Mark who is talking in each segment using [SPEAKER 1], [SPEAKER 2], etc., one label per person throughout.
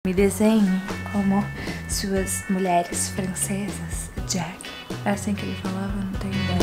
[SPEAKER 1] Me desenhe como suas mulheres francesas, Jack. É assim que ele falava, não tenho ideia.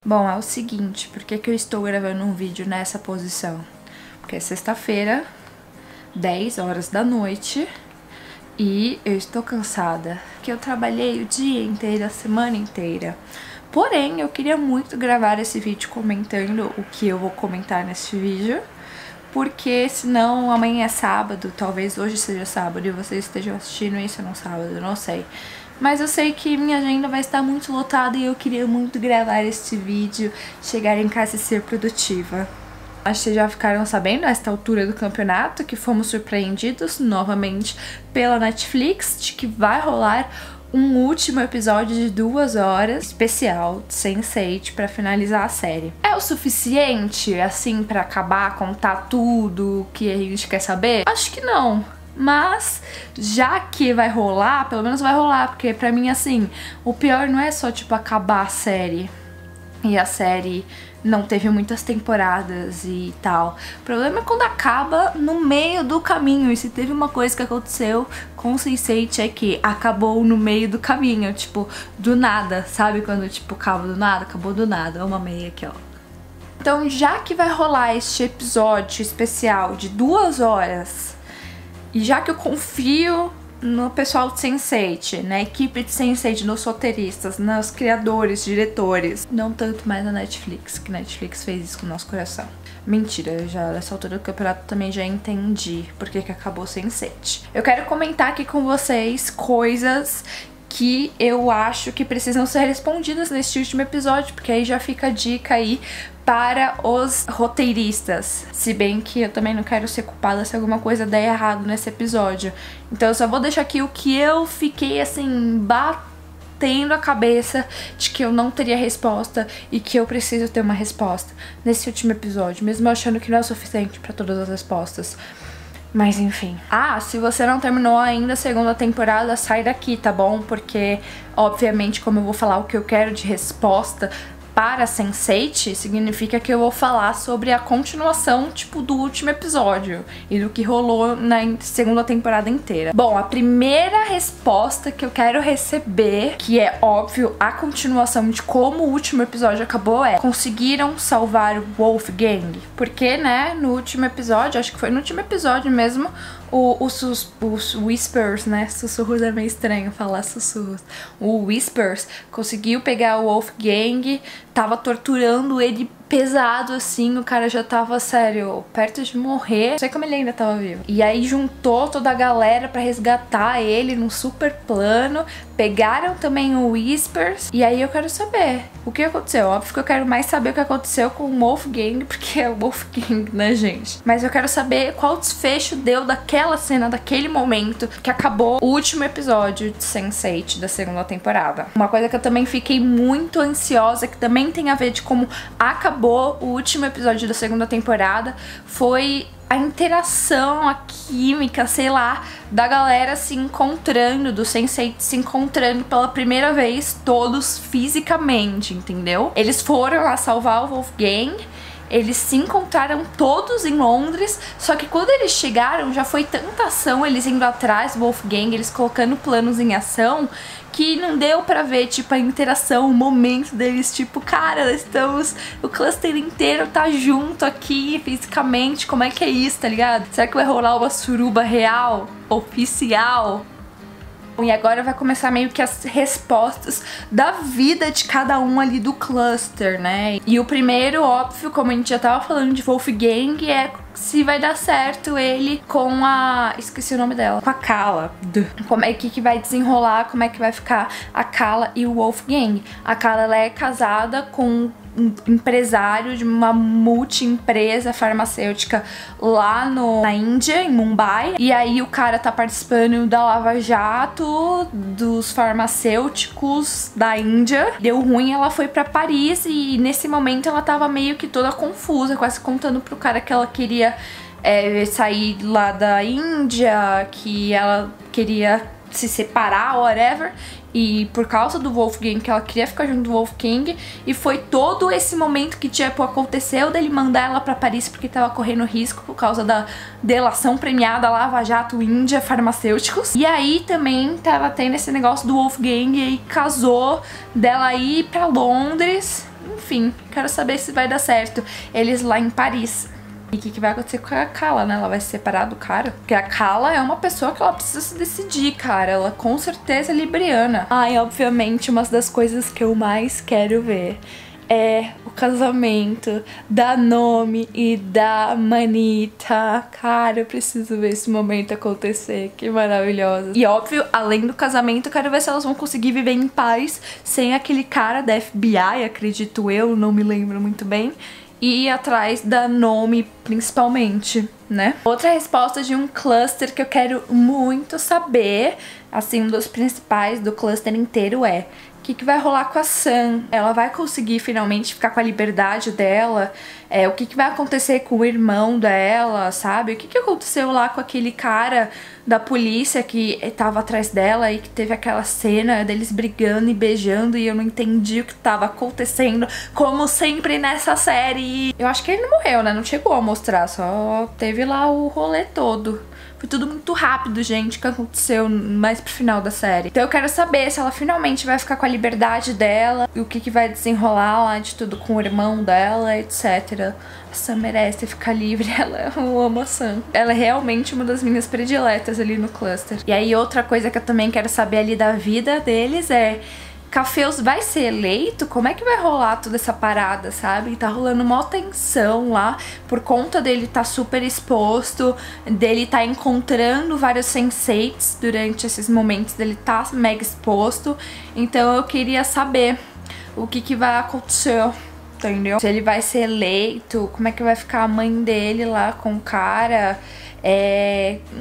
[SPEAKER 1] Bom, é o seguinte, por que eu estou gravando um vídeo nessa posição? Porque é sexta-feira, 10 horas da noite, e eu estou cansada, porque eu trabalhei o dia inteiro, a semana inteira. Porém, eu queria muito gravar esse vídeo comentando o que eu vou comentar nesse vídeo, porque senão amanhã é sábado, talvez hoje seja sábado e vocês estejam assistindo isso no sábado, não sei. Mas eu sei que minha agenda vai estar muito lotada e eu queria muito gravar este vídeo, chegar em casa e ser produtiva. Acho que vocês já ficaram sabendo, nesta altura do campeonato, que fomos surpreendidos novamente pela Netflix de que vai rolar um último episódio de 2 horas especial de Sense8 pra finalizar a série. É o suficiente, assim, pra acabar, contar tudo que a gente quer saber? Acho que não. Mas, já que vai rolar, pelo menos vai rolar, porque pra mim, assim, o pior não é só, tipo, acabar a série e a série não teve muitas temporadas e tal. O problema é quando acaba no meio do caminho. E se teve uma coisa que aconteceu com Sense8 é que acabou no meio do caminho, tipo, do nada, sabe? Quando, tipo, acaba do nada, acabou do nada. É uma meia aqui, ó. Então, já que vai rolar este episódio especial de 2 horas, e já que eu confio no pessoal de Sense8, na equipe de Sense8, nos roteiristas, nos criadores, diretores, não tanto mais na Netflix, que Netflix fez isso com o nosso coração. Mentira, eu já nessa altura do campeonato também já entendi porque que acabou Sense8. Eu quero comentar aqui com vocês coisas que eu acho que precisam ser respondidas neste último episódio, porque aí já fica a dica aí para os roteiristas. Se bem que eu também não quero ser culpada se alguma coisa der errado nesse episódio. Então eu só vou deixar aqui o que eu fiquei assim, batendo a cabeça de que eu não teria resposta e que eu preciso ter uma resposta nesse último episódio, mesmo achando que não é suficiente para todas as respostas. Mas enfim. Ah, se você não terminou ainda a segunda temporada, sai daqui, tá bom? Porque, obviamente, como eu vou falar o que eu quero de resposta para Sense8, significa que eu vou falar sobre a continuação, tipo, do último episódio e do que rolou na segunda temporada inteira. Bom, a primeira resposta que eu quero receber, que é óbvio a continuação de como o último episódio acabou, é: conseguiram salvar o Wolfgang? Porque, né, no último episódio, acho que foi no último episódio mesmo, os Whispers, né? Sussurros é meio estranho falar sussurros. O Whispers conseguiu pegar o Wolfgang, tava torturando ele pesado, assim, o cara já tava, sério, perto de morrer. Não sei como ele ainda tava vivo. E aí juntou toda a galera pra resgatar ele num super plano. Pegaram também o Whispers. E aí eu quero saber o que aconteceu. Óbvio que eu quero mais saber o que aconteceu com o Wolfgang, porque é o Wolfgang, né, gente? Mas eu quero saber qual desfecho deu daquela cena, daquele momento que acabou o último episódio de Sense8 da segunda temporada. Uma coisa que eu também fiquei muito ansiosa, que também tem a ver de como acabou o último episódio da segunda temporada, foi a interação, a química, sei lá, da galera se encontrando, do Sense8 se encontrando pela primeira vez, todos fisicamente, entendeu? Eles foram lá salvar o Wolfgang, eles se encontraram todos em Londres, só que quando eles chegaram já foi tanta ação, eles indo atrás do Wolfgang, eles colocando planos em ação, que não deu pra ver, tipo, a interação, o momento deles, tipo, cara, estamos, o cluster inteiro tá junto aqui, fisicamente, como é que é isso, tá ligado? Será que vai rolar uma suruba real, oficial? E agora vai começar meio que as respostas da vida de cada um ali do cluster, né? E o primeiro, óbvio, como a gente já tava falando de Wolfgang, é se vai dar certo ele com a... esqueci o nome dela. Com a Kala. Como é que vai desenrolar, como é que vai ficar a Kala e o Wolfgang. A Kala, ela é casada com um empresário de uma multi-empresa farmacêutica lá na Índia, em Mumbai. E aí o cara tá participando da Lava Jato dos farmacêuticos da Índia. Deu ruim, ela foi pra Paris e nesse momento ela tava meio que toda confusa, quase contando pro cara que ela queria sair lá da Índia, que ela queria se separar, whatever, e por causa do Wolfgang, que ela queria ficar junto do Wolfgang, e foi todo esse momento que tipo aconteceu dele mandar ela pra Paris porque tava correndo risco por causa da delação premiada Lava Jato Índia Farmacêuticos. E aí também tava tendo esse negócio do Wolfgang e casou, dela ir pra Londres. Enfim, quero saber se vai dar certo eles lá em Paris. E o que vai acontecer com a Kala, né? Ela vai se separar do cara? Porque a Kala é uma pessoa que ela precisa se decidir, cara. Ela com certeza é libriana. Ai, obviamente, uma das coisas que eu mais quero ver é o casamento da Nomi e da Manita. Cara, eu preciso ver esse momento acontecer. Que maravilhoso. E óbvio, além do casamento, eu quero ver se elas vão conseguir viver em paz sem aquele cara da FBI, acredito eu, não me lembro muito bem. E ir atrás da Nomi, principalmente, né? Outra resposta de um cluster que eu quero muito saber, assim, um dos principais do cluster inteiro é: o que vai rolar com a Sam? Ela vai conseguir finalmente ficar com a liberdade dela? O que vai acontecer com o irmão dela, sabe? O que aconteceu lá com aquele cara da polícia que tava atrás dela e que teve aquela cena deles brigando e beijando e eu não entendi o que tava acontecendo, como sempre nessa série. Eu acho que ele não morreu, né? Não chegou a mostrar, só teve lá o rolê todo. Foi tudo muito rápido, gente, que aconteceu mais pro final da série. Então eu quero saber se ela finalmente vai ficar com a liberdade dela, e o que vai desenrolar lá de tudo com o irmão dela, etc. A Sam merece ficar livre, eu amo a Sam. Ela é realmente uma das minhas prediletas ali no cluster. E aí outra coisa que eu também quero saber ali da vida deles é: Cafeus vai ser eleito? Como é que vai rolar toda essa parada, sabe? Tá rolando uma tensão lá, por conta dele tá super exposto, dele tá encontrando vários senseis durante esses momentos, dele tá mega exposto. Então eu queria saber o que vai acontecer, entendeu? Se ele vai ser eleito, como é que vai ficar a mãe dele lá com o cara...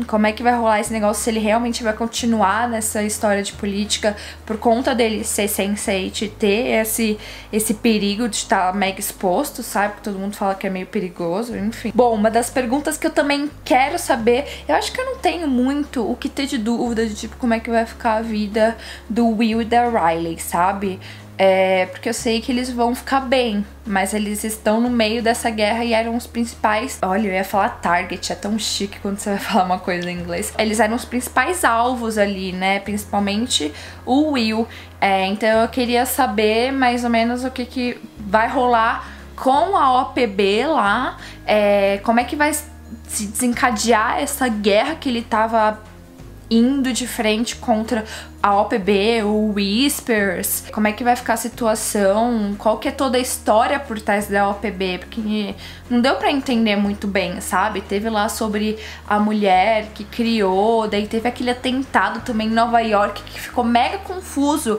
[SPEAKER 1] como é que vai rolar esse negócio, se ele realmente vai continuar nessa história de política por conta dele ser Sense8 e ter esse perigo de estar mega exposto, sabe? Porque todo mundo fala que é meio perigoso, enfim. Bom, uma das perguntas que eu também quero saber, eu acho que eu não tenho muito o que ter de dúvida de tipo como é que vai ficar a vida do Will e da Riley, sabe? Porque eu sei que eles vão ficar bem, mas eles estão no meio dessa guerra e eram os principais... Olha, eu ia falar target, é tão chique quando você vai falar uma coisa em inglês. Eles eram os principais alvos ali, né? Principalmente o Will. Então eu queria saber mais ou menos o que vai rolar com a OPB lá. Como é que vai se desencadear essa guerra que ele tava indo de frente contra a OPB, o Whispers, como é que vai ficar a situação, qual que é toda a história por trás da OPB, porque não deu pra entender muito bem, sabe? Teve lá sobre a mulher que criou, daí teve aquele atentado também em Nova York que ficou mega confuso.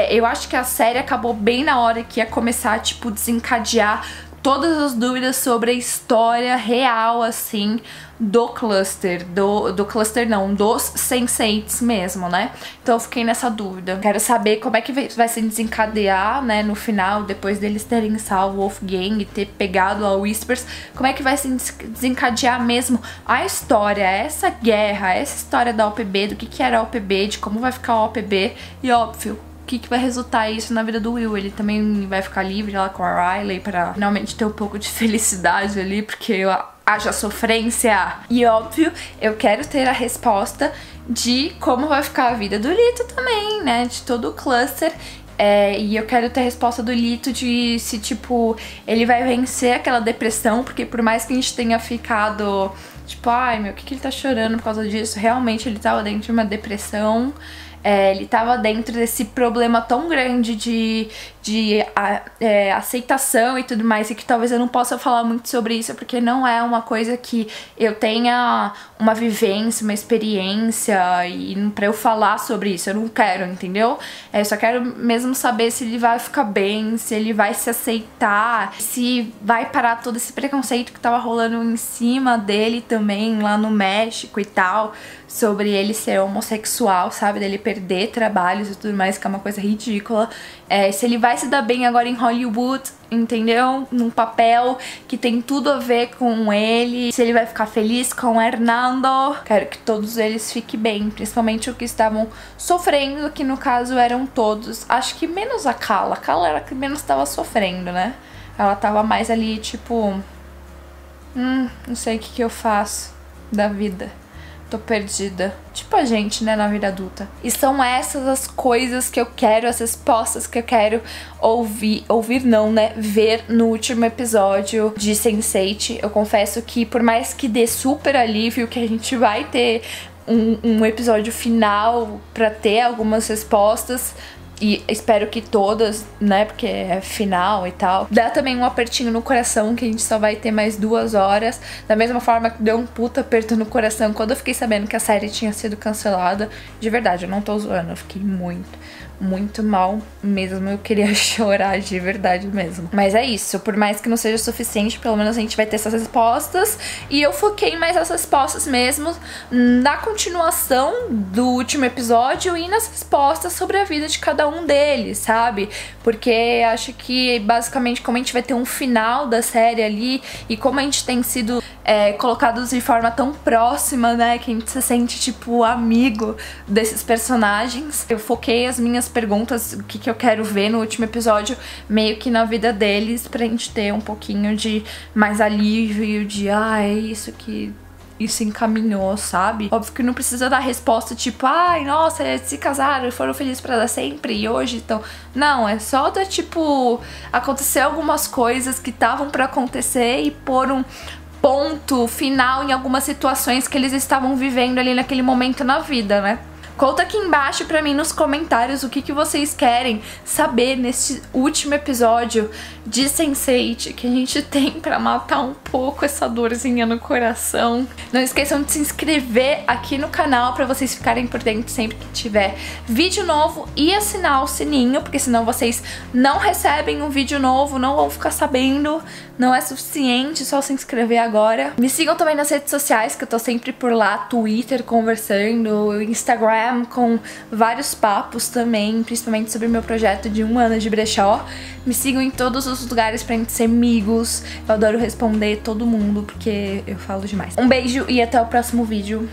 [SPEAKER 1] Eu acho que a série acabou bem na hora que ia começar, tipo, desencadear todas as dúvidas sobre a história real, assim, do cluster, do cluster não, dos Sense8s mesmo, né? Então eu fiquei nessa dúvida. Quero saber como é que vai se desencadear, né, no final, depois deles terem salvo o Wolfgang e ter pegado a Whispers, como é que vai se desencadear mesmo a história, essa guerra, essa história da OPB, do que era a OPB, de como vai ficar a OPB e, óbvio, o que vai resultar isso na vida do Will. Ele também vai ficar livre lá com a Riley pra finalmente ter um pouco de felicidade ali, porque haja sofrência. E óbvio, eu quero ter a resposta de como vai ficar a vida do Lito também, né, de todo o cluster. E eu quero ter a resposta do Lito de se, tipo, ele vai vencer aquela depressão, porque por mais que a gente tenha ficado, tipo, ai meu, o que ele tá chorando por causa disso? Realmente ele tava dentro de uma depressão. Ele tava dentro desse problema tão grande de aceitação e tudo mais, e que talvez eu não possa falar muito sobre isso, porque não é uma coisa que eu tenha uma vivência, uma experiência, e pra eu falar sobre isso, eu não quero, entendeu? Eu só quero mesmo saber se ele vai ficar bem, se ele vai se aceitar, se vai parar todo esse preconceito que tava rolando em cima dele também, lá no México e tal, sobre ele ser homossexual, sabe? Dele perder trabalhos e tudo mais, que é uma coisa ridícula. Se ele vai se dar bem agora em Hollywood, entendeu? Num papel que tem tudo a ver com ele. Se ele vai ficar feliz com o Hernando. Quero que todos eles fiquem bem, principalmente os que estavam sofrendo, que no caso eram todos. Acho que menos a Kala. A Kala era a que menos estava sofrendo, né? Ela tava mais ali, tipo... não sei o que eu faço da vida. Tô perdida. Tipo a gente, né, na vida adulta. E são essas as coisas que eu quero, as respostas que eu quero ouvir não, né, ver no último episódio de Sense8. Eu confesso que por mais que dê super alívio que a gente vai ter um episódio final pra ter algumas respostas, e espero que todas, né, porque é final e tal. Dá também um apertinho no coração que a gente só vai ter mais 2 horas. Da mesma forma que deu um puta aperto no coração quando eu fiquei sabendo que a série tinha sido cancelada. De verdade, eu não tô zoando, eu fiquei muito mal mesmo. Eu queria chorar de verdade mesmo. Mas é isso, por mais que não seja suficiente, pelo menos a gente vai ter essas respostas. E eu foquei mais nessas respostas mesmo na continuação do último episódio e nas respostas sobre a vida de cada um deles, sabe? Porque acho que basicamente como a gente vai ter um final da série ali e como a gente tem sido colocados de forma tão próxima, né, que a gente se sente tipo amigo desses personagens, eu foquei as minhas perguntas, o que eu quero ver no último episódio, meio que na vida deles, pra gente ter um pouquinho de mais alívio, de é isso que isso encaminhou, sabe? Óbvio que não precisa dar resposta tipo, ai, nossa, eles se casaram e foram felizes pra dar sempre e hoje então... Não, é só da tipo, acontecer algumas coisas que estavam pra acontecer e pôr um ponto final em algumas situações que eles estavam vivendo ali naquele momento na vida, né? Conta aqui embaixo pra mim nos comentários o que vocês querem saber nesse último episódio de Sense8, que a gente tem pra matar um pouco essa dorzinha no coração. Não esqueçam de se inscrever aqui no canal pra vocês ficarem por dentro sempre que tiver vídeo novo e assinar o sininho, porque senão vocês não recebem um vídeo novo, não vão ficar sabendo. Não é suficiente só se inscrever agora. Me sigam também nas redes sociais, que eu tô sempre por lá, Twitter conversando, Instagram com vários papos também, principalmente sobre o meu projeto de 1 ano de brechó. Me sigam em todos os lugares pra gente ser amigos. Eu adoro responder todo mundo, porque eu falo demais. Um beijo e até o próximo vídeo.